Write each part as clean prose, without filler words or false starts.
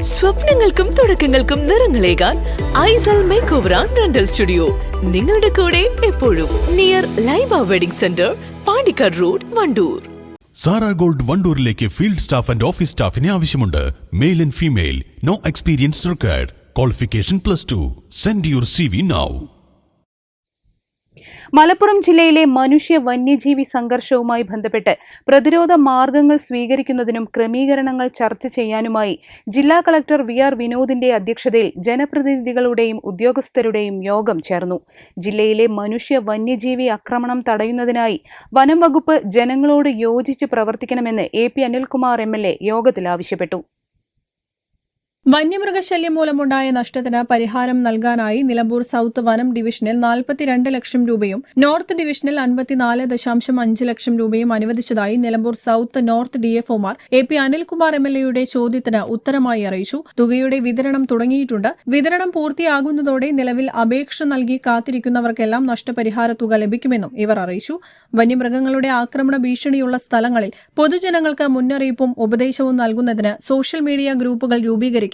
സ്വപ്നങ്ങൾക്കും തുടക്കങ്ങൾക്കും നിറങ്ങളേകാൻ ഐസൽ മേക്ക് ആൻഡ് റെന്റൽ സ്റ്റുഡിയോ നിങ്ങളുടെ കൂടെ എപ്പോഴും. Near Laiba wedding centre, Pandikkad road, Wandoor. Sara gold വണ്ടൂരിലേക്ക് ഫീൽഡ് സ്റ്റാഫ് ആൻഡ് ഓഫീസ് സ്റ്റാഫിനെ ആവശ്യമുണ്ട്. Male and female. No experience required. Qualification +2. Send your CV now. Malappuram ജില്ലയിലെ മനുഷ്യ വന്യജീവി സംഘർഷവുമായി ബന്ധപ്പെട്ട് പ്രതിരോധ മാർഗങ്ങൾ സ്വീകരിക്കുന്നതിനും ക്രമീകരണങ്ങൾ ചർച്ച ചെയ്യാനുമായി ജില്ലാ കളക്ടർ VR വിനോദിന്റെ അധ്യക്ഷതയിൽ ജനപ്രതിനിധികളുടെയും ഉദ്യോഗസ്ഥരുടെയും യോഗം ചേർന്നു. ജില്ലയിലെ മനുഷ്യ വന്യജീവി ആക്രമണം തടയുന്നതിനായി വനം വകുപ്പ് ജനങ്ങളോട് യോജിച്ച് പ്രവർത്തിക്കണമെന്ന് AP അനിൽകുമാർ MLA യോഗത്തിൽ ആവശ്യപ്പെട്ടു. വന്യമൃഗശല്യം മൂലമുണ്ടായ നഷ്ടത്തിന് പരിഹാരം നൽകാനായി നിലമ്പൂർ സൌത്ത് വനം ഡിവിഷനിൽ 42 ലക്ഷം രൂപയും നോർത്ത് ഡിവിഷനിൽ 54.5 ലക്ഷം രൂപയും അനുവദിച്ചതായി നിലമ്പൂർ സൌത്ത് നോർത്ത് DFOമാർ AP അനിൽകുമാർ MLAയുടെ ചോദ്യത്തിന് ഉത്തരമായി അറിയിച്ചു. തുകയുടെ വിതരണം തുടങ്ങിയിട്ടുണ്ട്. വിതരണം പൂർത്തിയാകുന്നതോടെ നിലവിൽ അപേക്ഷ നൽകി കാത്തിരിക്കുന്നവർക്കെല്ലാം നഷ്ടപരിഹാര തുക ലഭിക്കുമെന്നും ഇവർ അറിയിച്ചു. വന്യമൃഗങ്ങളുടെ ആക്രമണ ഭീഷണിയുള്ള സ്ഥലങ്ങളിൽ പൊതുജനങ്ങൾക്ക് മുന്നറിയിപ്പും ഉപദേശവും നൽകുന്നതിന് സോഷ്യൽ മീഡിയ ഗ്രൂപ്പുകൾ രൂപീകരിക്കാൻ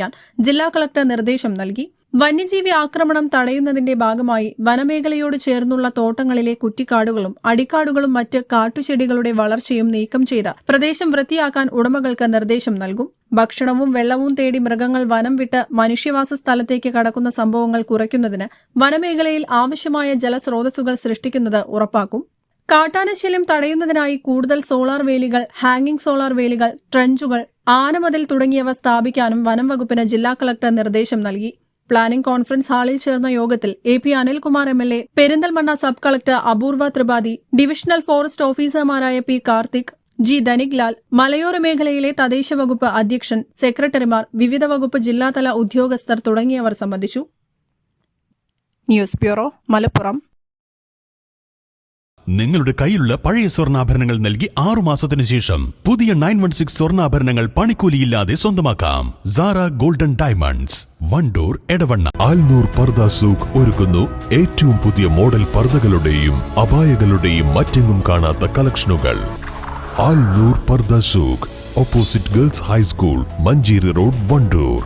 ജില്ലാ കളക്ടർ നിർദ്ദേശം നൽകി. വന്യജീവി ആക്രമണം തടയുന്നതിന്റെ ഭാഗമായി വനമേഖലയോട് ചേർന്നുള്ള തോട്ടങ്ങളിലെ കുറ്റിക്കാടുകളും അടിക്കാടുകളും മറ്റ് കാട്ടുചെടികളുടെ വളർച്ചയും നീക്കം ചെയ്ത് പ്രദേശം വൃത്തിയാക്കാൻ ഉടമകൾക്ക് നിർദ്ദേശം നൽകും. ഭക്ഷണവും വെള്ളവും തേടി മൃഗങ്ങൾ വനം വിട്ട് മനുഷ്യവാസ സ്ഥലത്തേക്ക് കടക്കുന്ന സംഭവങ്ങൾ കുറയ്ക്കുന്നതിന് വനമേഖലയിൽ ആവശ്യമായ ജലസ്രോതസ്സുകൾ സൃഷ്ടിക്കുന്നത് ഉറപ്പാക്കും. കാട്ടാനശല്യം തടയുന്നതിനായി കൂടുതൽ സോളാർ വേലികൾ, ഹാങ്ങിംഗ് സോളാർ വേലികൾ, ട്രഞ്ചുകൾ, ആനമതിൽ തുടങ്ങിയവ സ്ഥാപിക്കാനും വനം വകുപ്പിന് ജില്ലാ കളക്ടർ നിർദ്ദേശം നൽകി. പ്ലാനിംഗ് കോൺഫറൻസ് ഹാളിൽ ചേർന്ന യോഗത്തിൽ AP Anilkumar MLA, Perinthalmanna sub collector Apoorva Tripathi, divisional forest ഓഫീസർമാരായ P കാർത്തിക്, G ധനിക് ലാൽ, മലയോര മേഖലയിലെ തദ്ദേശ വകുപ്പ് അധ്യക്ഷൻ, സെക്രട്ടറിമാർ, വിവിധ വകുപ്പ് ജില്ലാതല ഉദ്യോഗസ്ഥർ തുടങ്ങിയവർ സംബന്ധിച്ചു. News bureau, Malappuram. നിങ്ങളുടെ കയ്യിലുള്ള പഴയ സ്വർണ്ണാഭരണങ്ങൾ നൽകി 6 മാസത്തിന് ശേഷം പുതിയ 916 സ്വർണ്ണാഭരണങ്ങൾ പണിക്കൂലിയില്ലാതെ സ്വന്തമാക്കാം. Sara golden diamonds, Wandoor, Edavanna. ആൽനൂർ പർദ സൂഖ് ഒരുക്കുന്നു ഏറ്റവും പുതിയ മോഡൽ പർദകളുടെയും അബായകളുടെയും മറ്റെങ്ങും കാണാത്ത കളക്ഷനുകൾ. Alnoor Pardha Souq, opposite girls high school, Manjeri road, Wandoor.